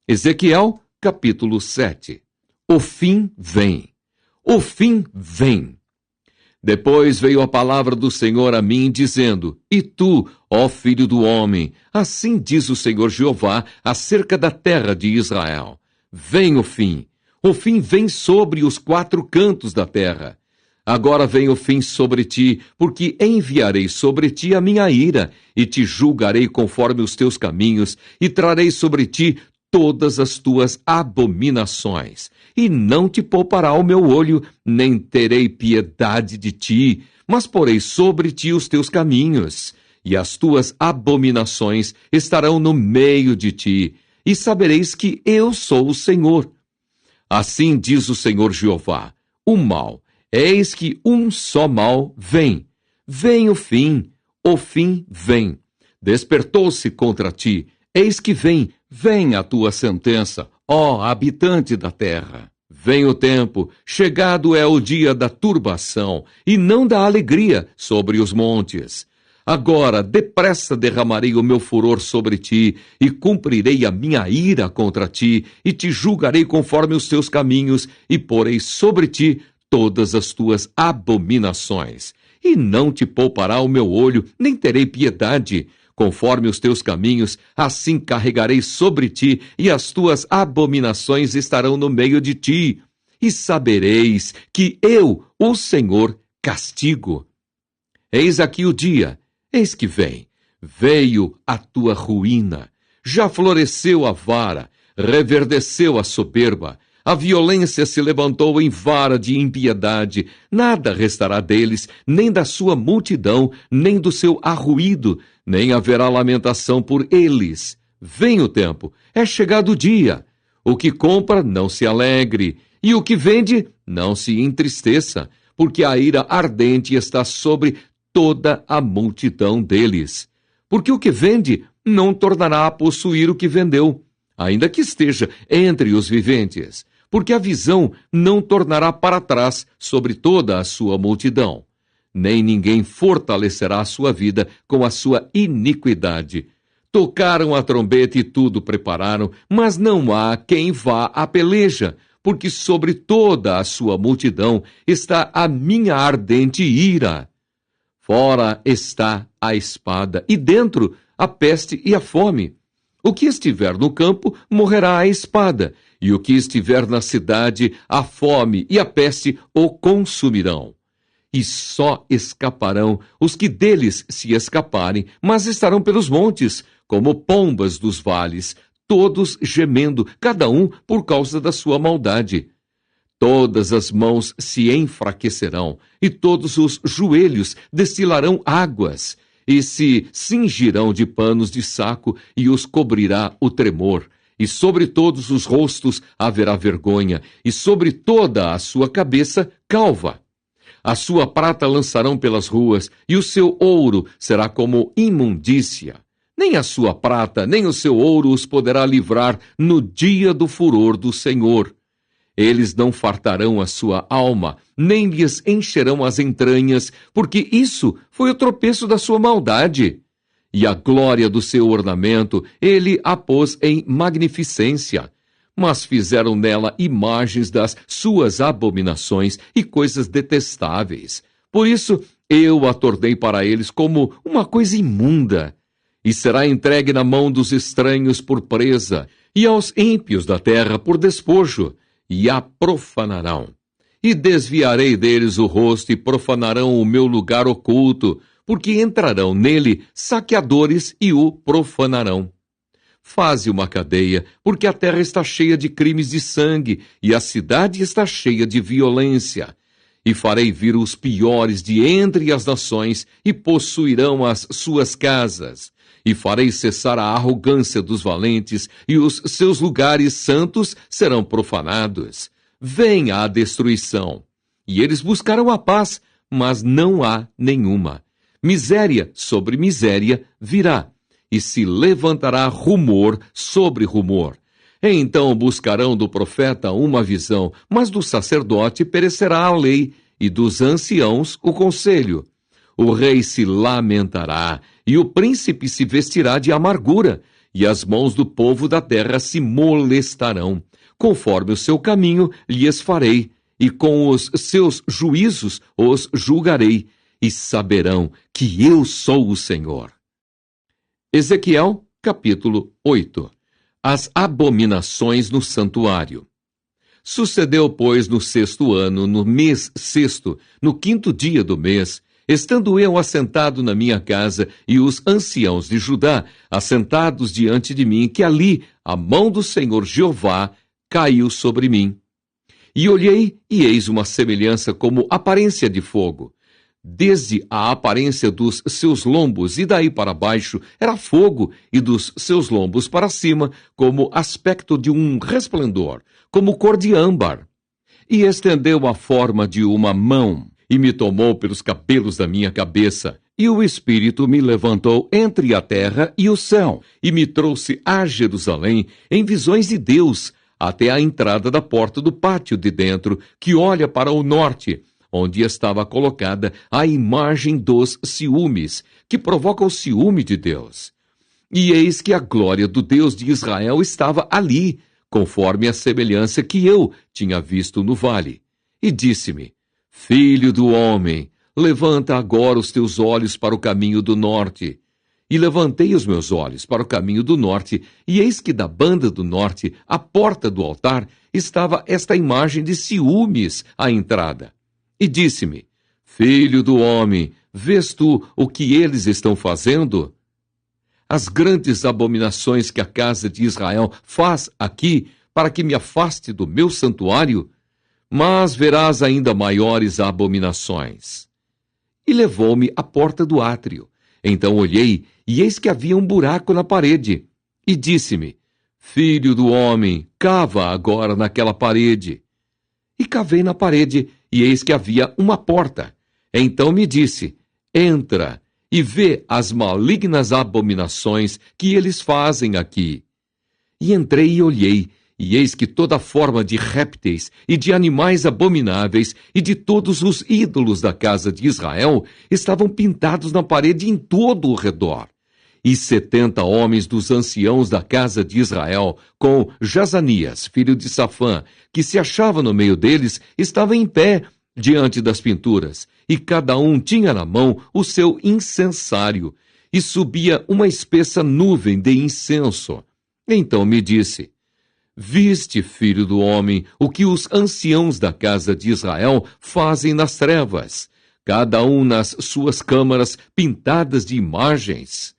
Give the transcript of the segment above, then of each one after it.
Ezequiel, capítulo 7. O fim vem. O fim vem. Depois veio a palavra do Senhor a mim, dizendo: E tu, ó filho do homem, assim diz o Senhor Jeová acerca da terra de Israel: Vem o fim vem sobre os 4 cantos da terra. Agora vem o fim sobre ti, porque enviarei sobre ti a minha ira, e te julgarei conforme os teus caminhos, e trarei sobre ti todas as tuas abominações. E não te poupará o meu olho, nem terei piedade de ti, mas porei sobre ti os teus caminhos, e as tuas abominações estarão no meio de ti, e sabereis que eu sou o Senhor. Assim diz o Senhor Jeová: o mal, eis que um só mal vem. Vem o fim vem. Despertou-se contra ti, eis que vem a tua sentença, ó habitante da terra. Vem o tempo, chegado é o dia da turbação, e não da alegria sobre os montes. Agora, depressa derramarei o meu furor sobre ti, e cumprirei a minha ira contra ti, e te julgarei conforme os teus caminhos, e porei sobre ti todas as tuas abominações. E não te poupará o meu olho, nem terei piedade. Conforme os teus caminhos, assim carregarei sobre ti, e as tuas abominações estarão no meio de ti. E sabereis que eu, o Senhor, castigo. Eis aqui o dia. Eis que veio a tua ruína, já floresceu a vara, reverdeceu a soberba, a violência se levantou em vara de impiedade, nada restará deles, nem da sua multidão, nem do seu arruído, nem haverá lamentação por eles. Vem o tempo, é chegado o dia. O que compra, não se alegre, e o que vende, não se entristeça, porque a ira ardente está sobre toda a multidão deles. Porque o que vende não tornará a possuir o que vendeu, ainda que esteja entre os viventes, porque a visão não tornará para trás sobre toda a sua multidão. Nem ninguém fortalecerá a sua vida com a sua iniquidade. Tocaram a trombeta e tudo prepararam, mas não há quem vá à peleja, porque sobre toda a sua multidão está a minha ardente ira. Fora está a espada, e dentro a peste e a fome. O que estiver no campo morrerá a espada, e o que estiver na cidade, a fome e a peste o consumirão. E só escaparão os que deles se escaparem, mas estarão pelos montes, como pombas dos vales, todos gemendo, cada um por causa da sua maldade. Todas as mãos se enfraquecerão, e todos os joelhos destilarão águas, e se cingirão de panos de saco, e os cobrirá o tremor. E sobre todos os rostos haverá vergonha, e sobre toda a sua cabeça calva. A sua prata lançarão pelas ruas, e o seu ouro será como imundícia. Nem a sua prata, nem o seu ouro os poderá livrar no dia do furor do Senhor. Eles não fartarão a sua alma, nem lhes encherão as entranhas, porque isso foi o tropeço da sua maldade. E a glória do seu ornamento ele a pôs em magnificência. Mas fizeram nela imagens das suas abominações e coisas detestáveis. Por isso eu a tornei para eles como uma coisa imunda. E será entregue na mão dos estranhos por presa, e aos ímpios da terra por despojo, e a profanarão. E desviarei deles o rosto e profanarão o meu lugar oculto, porque entrarão nele saqueadores e o profanarão. Faze uma cadeia, porque a terra está cheia de crimes de sangue, e a cidade está cheia de violência. E farei vir os piores de entre as nações, e possuirão as suas casas. E farei cessar a arrogância dos valentes, e os seus lugares santos serão profanados. Vem a destruição. E eles buscarão a paz, mas não há nenhuma. Miséria sobre miséria virá, e se levantará rumor sobre rumor. Então buscarão do profeta uma visão, mas do sacerdote perecerá a lei, e dos anciãos o conselho. O rei se lamentará, e o príncipe se vestirá de amargura, e as mãos do povo da terra se molestarão. Conforme o seu caminho lhes farei, e com os seus juízos os julgarei, e saberão que eu sou o Senhor. Ezequiel, capítulo 8. As abominações no santuário. Sucedeu, pois, no 6º ano, no mês 6º, no 5º dia do mês, estando eu assentado na minha casa e os anciãos de Judá assentados diante de mim, que ali a mão do Senhor Jeová caiu sobre mim. E olhei, e eis uma semelhança como aparência de fogo. Desde a aparência dos seus lombos e daí para baixo era fogo, e dos seus lombos para cima como aspecto de um resplendor, como cor de âmbar. E estendeu a forma de uma mão, e me tomou pelos cabelos da minha cabeça, e o Espírito me levantou entre a terra e o céu, e me trouxe a Jerusalém em visões de Deus, até a entrada da porta do pátio de dentro, que olha para o norte, onde estava colocada a imagem dos ciúmes, que provoca o ciúme de Deus. E eis que a glória do Deus de Israel estava ali, conforme a semelhança que eu tinha visto no vale. E disse-me: Filho do homem, levanta agora os teus olhos para o caminho do norte. E levantei os meus olhos para o caminho do norte, e eis que da banda do norte, à porta do altar, estava esta imagem de ciúmes à entrada. E disse-me: Filho do homem, vês tu o que eles estão fazendo? As grandes abominações que a casa de Israel faz aqui, para que me afaste do meu santuário, mas verás ainda maiores abominações. E levou-me à porta do átrio. Então olhei, e eis que havia um buraco na parede. E disse-me: Filho do homem, cava agora naquela parede. E cavei na parede, e eis que havia uma porta. Então me disse: Entra, e vê as malignas abominações que eles fazem aqui. E entrei e olhei, e eis que toda forma de répteis e de animais abomináveis e de todos os ídolos da casa de Israel estavam pintados na parede em todo o redor. E 70 homens dos anciãos da casa de Israel, com Jazanias, filho de Safã, que se achava no meio deles, estavam em pé diante das pinturas, e cada um tinha na mão o seu incensário, e subia uma espessa nuvem de incenso. Então me disse: Viste, filho do homem, o que os anciãos da casa de Israel fazem nas trevas, cada um nas suas câmaras pintadas de imagens.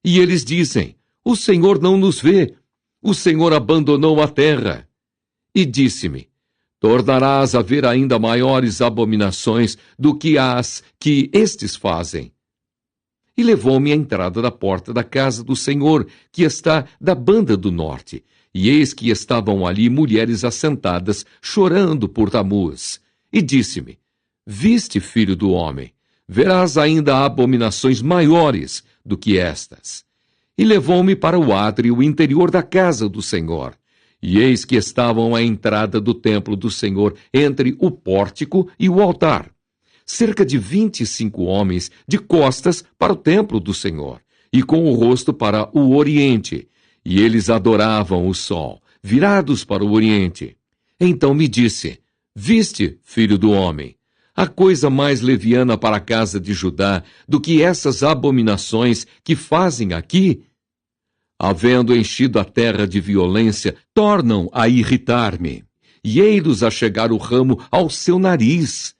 E eles dizem: O Senhor não nos vê, o Senhor abandonou a terra. E disse-me: Tornarás a ver ainda maiores abominações do que as que estes fazem. E levou-me à entrada da porta da casa do Senhor, que está da banda do norte. E eis que estavam ali mulheres assentadas, chorando por Tamuz. E disse-me: Viste, filho do homem, verás ainda abominações maiores do que estas. E levou-me para o átrio interior da casa do Senhor. E eis que estavam à entrada do templo do Senhor, entre o pórtico e o altar, cerca de 25 homens de costas para o templo do Senhor, e com o rosto para o oriente. E eles adoravam o sol, virados para o oriente. Então me disse: Viste, filho do homem, a coisa mais leviana para a casa de Judá do que essas abominações que fazem aqui? Havendo enchido a terra de violência, tornam a irritar-me, e ei-los a chegar o ramo ao seu nariz.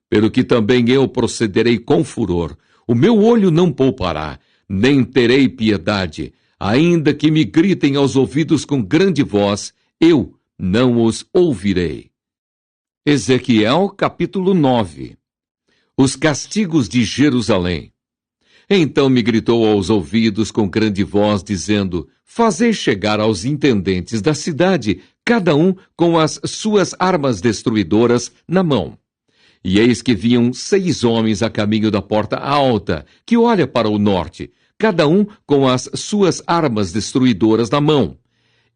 Pelo que também eu procederei com furor, o meu olho não poupará, nem terei piedade, ainda que me gritem aos ouvidos com grande voz, eu não os ouvirei. Ezequiel, capítulo 9. Os castigos de Jerusalém. Então me gritou aos ouvidos com grande voz, dizendo: Fazei chegar aos intendentes da cidade, cada um com as suas armas destruidoras na mão. E eis que vinham 6 homens a caminho da porta alta, que olha para o norte, cada um com as suas armas destruidoras na mão.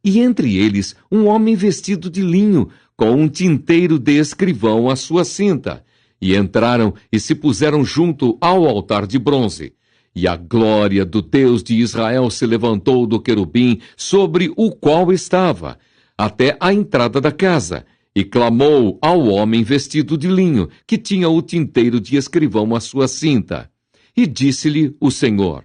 E entre eles um homem vestido de linho, com um tinteiro de escrivão à sua cinta. E entraram e se puseram junto ao altar de bronze. E a glória do Deus de Israel se levantou do querubim sobre o qual estava, até a entrada da casa, e clamou ao homem vestido de linho, que tinha o tinteiro de escrivão à sua cinta. E disse-lhe o Senhor: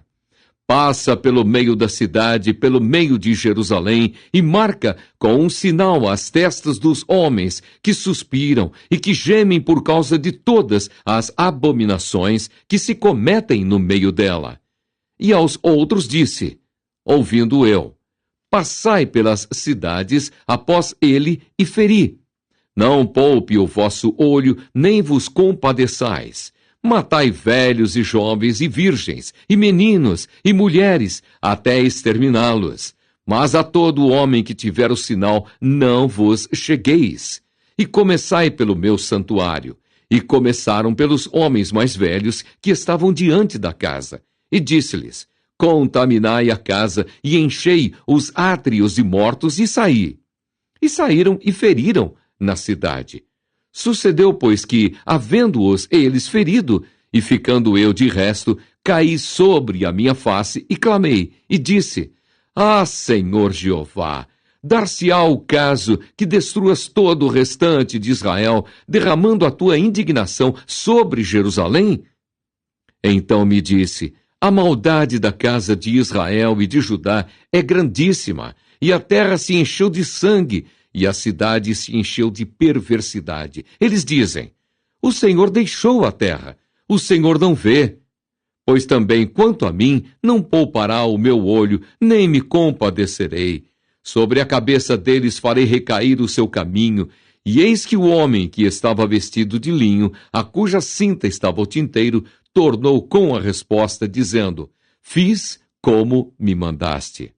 passa pelo meio da cidade, pelo meio de Jerusalém, e marca com um sinal as testas dos homens que suspiram e que gemem por causa de todas as abominações que se cometem no meio dela. E aos outros disse, ouvindo eu: passai pelas cidades após ele e feri. Não poupe o vosso olho, nem vos compadeçais. Matai velhos e jovens e virgens, e meninos e mulheres, até exterminá-los. Mas a todo homem que tiver o sinal, não vos chegueis. E começai pelo meu santuário. E começaram pelos homens mais velhos que estavam diante da casa. E disse-lhes: contaminai a casa, e enchei os átrios de mortos, e saí. E saíram e feriram na cidade. Sucedeu, pois, que, havendo-os eles ferido, e ficando eu de resto, caí sobre a minha face e clamei, e disse: ah, Senhor Jeová, dar-se-á o caso que destruas todo o restante de Israel, derramando a tua indignação sobre Jerusalém? Então me disse: a maldade da casa de Israel e de Judá é grandíssima, e a terra se encheu de sangue, e a cidade se encheu de perversidade. Eles dizem: o Senhor deixou a terra, o Senhor não vê. Pois também, quanto a mim, não poupará o meu olho, nem me compadecerei. Sobre a cabeça deles farei recair o seu caminho. E eis que o homem que estava vestido de linho, a cuja cinta estava o tinteiro, tornou com a resposta, dizendo: fiz como me mandaste.